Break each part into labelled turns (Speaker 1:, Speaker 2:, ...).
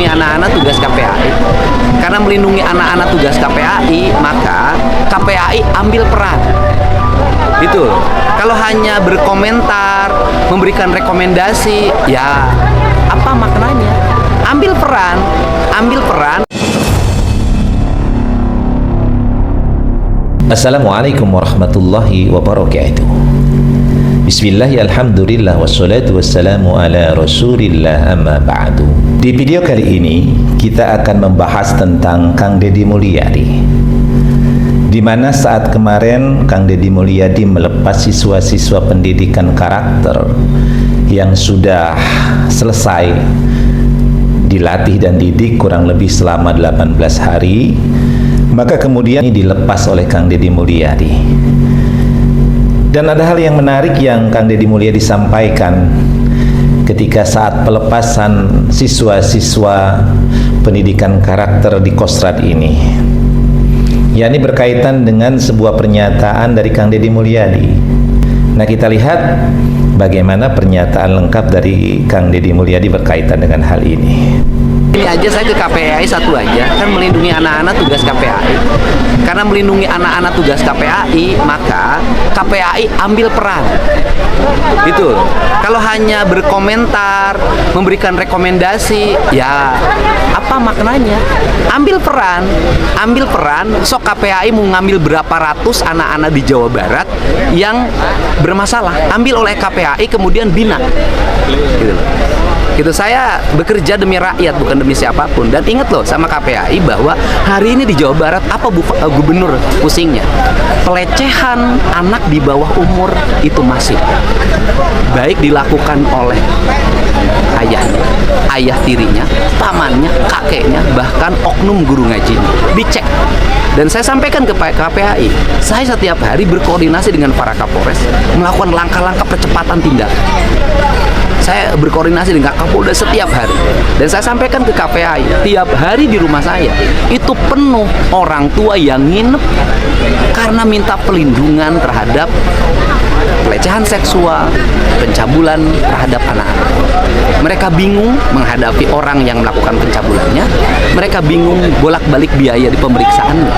Speaker 1: melindungi anak-anak tugas KPAI. Karena melindungi anak-anak tugas KPAI, maka KPAI ambil peran. Itu. Kalau hanya berkomentar, memberikan rekomendasi, ya apa maknanya? Ambil peran, ambil peran.
Speaker 2: Assalamualaikum warahmatullahi wabarakatuh. Bismillah, alhamdulillah, wassalatu wassalamu ala rasulillah, amma ba'du. Di video kali ini kita akan membahas tentang Kang Deddy Mulyadi, di mana saat kemarin Kang Deddy Mulyadi melepas siswa-siswa pendidikan karakter yang sudah selesai dilatih dan didik kurang lebih selama 18 hari, maka kemudian ini dilepas oleh Kang Deddy Mulyadi. Dan ada hal yang menarik yang Kang Deddy Mulyadi sampaikan ketika saat pelepasan siswa-siswa pendidikan karakter di Kostrad ini, yakni berkaitan dengan sebuah pernyataan dari Kang Deddy Mulyadi. Nah, kita lihat bagaimana pernyataan lengkap dari Kang Deddy Mulyadi berkaitan dengan hal ini.
Speaker 1: Ini aja saya ke KPAI satu aja, kan melindungi anak-anak tugas KPAI. Karena melindungi anak-anak tugas KPAI, maka KPAI ambil peran. Itu. Kalau hanya berkomentar, memberikan rekomendasi, ya apa maknanya? Ambil peran, ambil peran. Sok KPAI mau ngambil berapa ratus anak-anak di Jawa Barat yang bermasalah, ambil oleh KPAI kemudian bina. Gitu. Gitu, saya bekerja demi rakyat, bukan demi siapapun. Dan ingat loh sama KPAI bahwa hari ini di Jawa Barat apa gubernur pusingnya? Pelecehan anak di bawah umur itu masih baik dilakukan oleh ayahnya, ayah tirinya, pamannya, kakeknya, bahkan oknum guru ngajinya. Dicek. Dan saya sampaikan ke KPAI, saya setiap hari berkoordinasi dengan para Kapolres melakukan langkah-langkah percepatan tindakan. Saya berkoordinasi dengan Kapolda setiap hari. Dan saya sampaikan ke KPAI, tiap hari di rumah saya itu penuh orang tua yang nginep karena minta pelindungan terhadap pelecehan seksual, pencabulan terhadap anak-anak. Mereka bingung menghadapi orang yang melakukan pencabulannya. Mereka bingung bolak-balik biaya di pemeriksaan.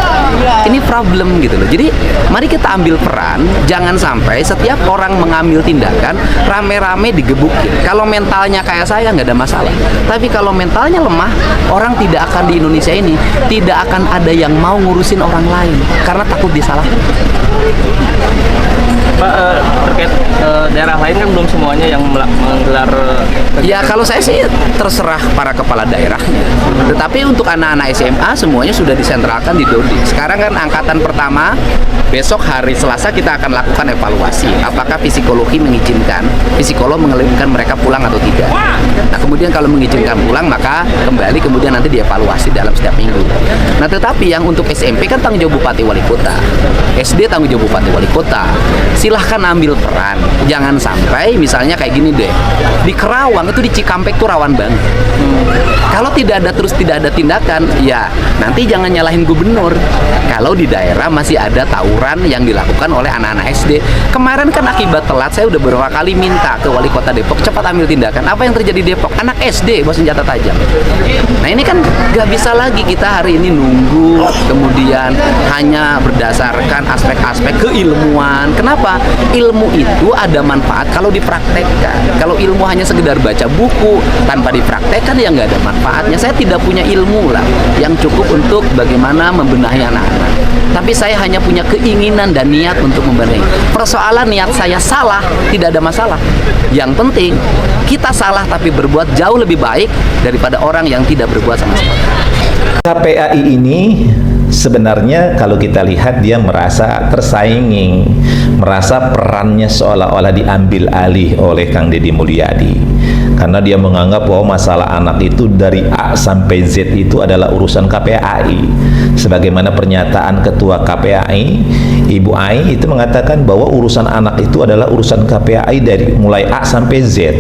Speaker 1: Ini problem gitu loh. Jadi mari kita ambil peran. Jangan sampai setiap orang mengambil tindakan rame-rame digebukin. Kalau mentalnya kayak saya nggak ada masalah. Tapi kalau mentalnya lemah, orang tidak akan di Indonesia ini tidak akan ada yang mau ngurusin orang lain karena takut disalahkan.
Speaker 3: Pak, terkait daerah lain kan belum semuanya yang menggelar
Speaker 1: ya, kalau saya sih terserah para kepala daerahnya. Tetapi untuk anak-anak SMA semuanya sudah disentralkan di Dodi. Sekarang kan angkatan pertama, besok hari Selasa kita akan lakukan evaluasi. Apakah psikologi mengizinkan, psikolog mengizinkan mereka pulang atau tidak. Nah, kemudian kalau mengizinkan pulang, maka kembali kemudian nanti dievaluasi dalam setiap minggu. Nah, tetapi yang untuk SMP kan tanggung jawab Bupati Wali Kota, SD tanggung jawab Bupati Wali Kota. Silahkan ambil peran. Jangan sampai misalnya kayak gini deh, di Kerawang itu di Cikampek tuh rawan banget. Kalau tidak ada tindakan, ya nanti jangan nyalahin gubernur. Kalau di daerah masih ada tawuran yang dilakukan oleh anak-anak SD. Kemarin kan akibat telat, saya udah beberapa kali minta ke Wali Kota Depok cepat ambil tindakan. Apa yang terjadi di Depok? Anak SD bawa senjata tajam. Nah, ini kan nggak bisa lagi kita hari ini nunggu kemudian hanya berdasarkan aspek-aspek keilmuan. Kenapa? Ilmu itu ada manfaat kalau dipraktekkan. Kalau ilmu hanya sekedar baca buku tanpa dipraktekkan, ya nggak ada manfaatnya. Saya tidak punya ilmu lah yang cukup untuk bagaimana membenahi anak-anak. Tapi saya hanya punya keinginan dan niat untuk membenahi. Persoalan niat saya salah, tidak ada masalah. Yang penting kita salah tapi berbuat jauh lebih baik daripada orang yang tidak berbuat sama sekali.
Speaker 2: KPAI ini sebenarnya kalau kita lihat dia merasa tersaingi, merasa perannya seolah-olah diambil alih oleh Kang Deddy Mulyadi, karena dia menganggap bahwa masalah anak itu dari A sampai Z itu adalah urusan KPAI. Sebagaimana pernyataan Ketua KPAI Ibu Ai itu mengatakan bahwa urusan anak itu adalah urusan KPAI dari mulai A sampai Z.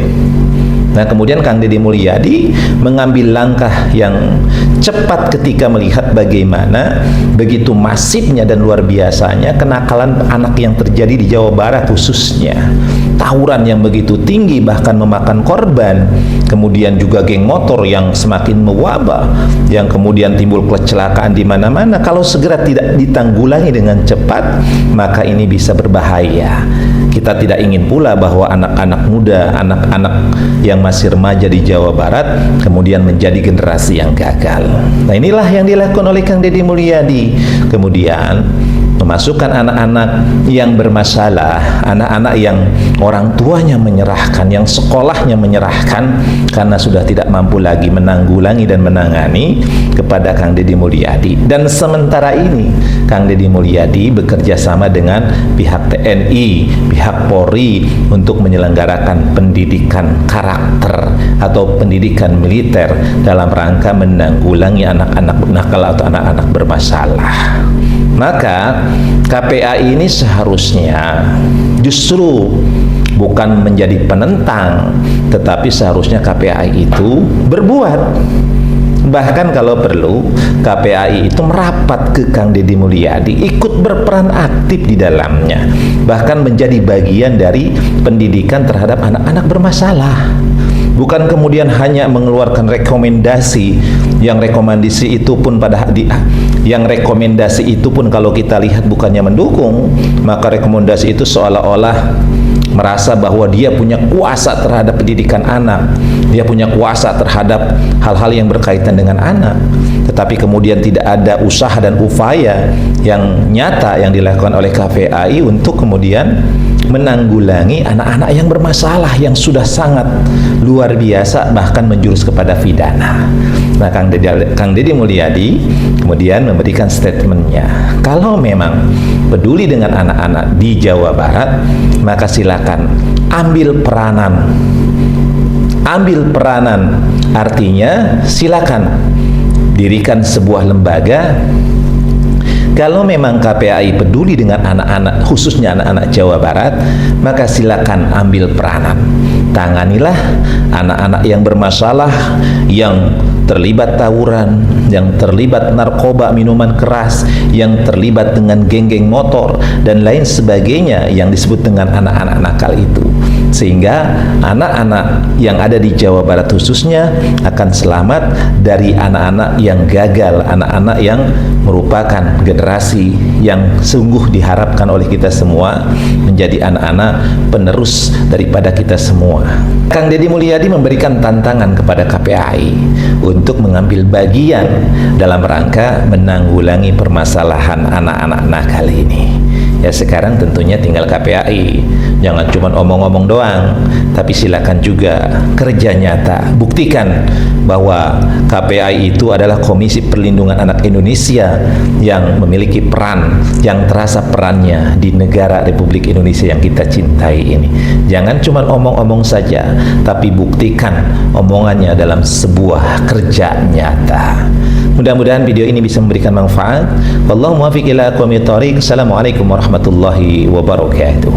Speaker 2: Nah, kemudian Kang Deddy Mulyadi mengambil langkah yang cepat ketika melihat bagaimana begitu masifnya dan luar biasanya kenakalan anak yang terjadi di Jawa Barat khususnya. tawuran yang begitu tinggi bahkan memakan korban, kemudian juga geng motor yang semakin mewabah, yang kemudian timbul kecelakaan di mana-mana, kalau segera tidak ditanggulangi dengan cepat, maka ini bisa berbahaya. Kita tidak ingin pula bahwa anak-anak muda, anak-anak yang masih remaja di Jawa Barat kemudian menjadi generasi yang gagal. Nah, inilah yang dilakukan oleh Kang Deddy Mulyadi. Kemudian memasukkan anak-anak yang bermasalah, anak-anak yang orang tuanya menyerahkan, yang sekolahnya menyerahkan karena sudah tidak mampu lagi menanggulangi dan menangani, kepada Kang Deddy Mulyadi. Dan sementara ini Kang Deddy Mulyadi bekerja sama dengan pihak TNI, pihak Polri untuk menyelenggarakan pendidikan karakter atau pendidikan militer dalam rangka menanggulangi anak-anak nakal atau anak-anak bermasalah. Maka KPAI ini seharusnya justru bukan menjadi penentang, tetapi seharusnya KPAI itu berbuat. Bahkan kalau perlu, KPAI itu merapat ke Kang Deddy Mulyadi, ikut berperan aktif di dalamnya, bahkan menjadi bagian dari pendidikan terhadap anak-anak bermasalah. Bukan kemudian hanya mengeluarkan rekomendasi, yang rekomendasi itu pun kalau kita lihat bukannya mendukung, maka rekomendasi itu seolah-olah merasa bahwa dia punya kuasa terhadap pendidikan anak, dia punya kuasa terhadap hal-hal yang berkaitan dengan anak, tetapi kemudian tidak ada usaha dan upaya yang nyata yang dilakukan oleh KPAI untuk kemudian menanggulangi anak-anak yang bermasalah yang sudah sangat luar biasa, bahkan menjurus kepada pidana. Nah, Kang Deddy Mulyadi kemudian memberikan statementnya, kalau memang peduli dengan anak-anak di Jawa Barat, maka silakan ambil peranan, artinya silakan dirikan sebuah lembaga. Kalau memang KPAI peduli dengan anak-anak, khususnya anak-anak Jawa Barat, maka silakan ambil peranan. Tanganilah anak-anak yang bermasalah, yang terlibat tawuran, yang terlibat narkoba, minuman keras, yang terlibat dengan geng-geng motor, dan lain sebagainya yang disebut dengan anak-anak nakal itu. Sehingga anak-anak yang ada di Jawa Barat khususnya akan selamat dari anak-anak yang gagal, anak-anak yang merupakan generasi yang sungguh diharapkan oleh kita semua menjadi anak-anak penerus daripada kita semua. Kang Deddy Mulyadi memberikan tantangan kepada KPAI untuk mengambil bagian dalam rangka menanggulangi permasalahan anak-anak nakal ini. Ya, sekarang tentunya tinggal KPAI, jangan cuma omong-omong doang, tapi silakan juga kerja nyata. Buktikan bahwa KPAI itu adalah Komisi Perlindungan Anak Indonesia yang memiliki peran, yang terasa perannya di negara Republik Indonesia yang kita cintai ini. Jangan cuma omong-omong saja, tapi buktikan omongannya dalam sebuah kerja nyata. Mudah-mudahan video ini bisa memberikan manfaat. Wallahu muwaffiq ila aqwamit thoriq. Assalamualaikum warahmatullahi wabarakatuh.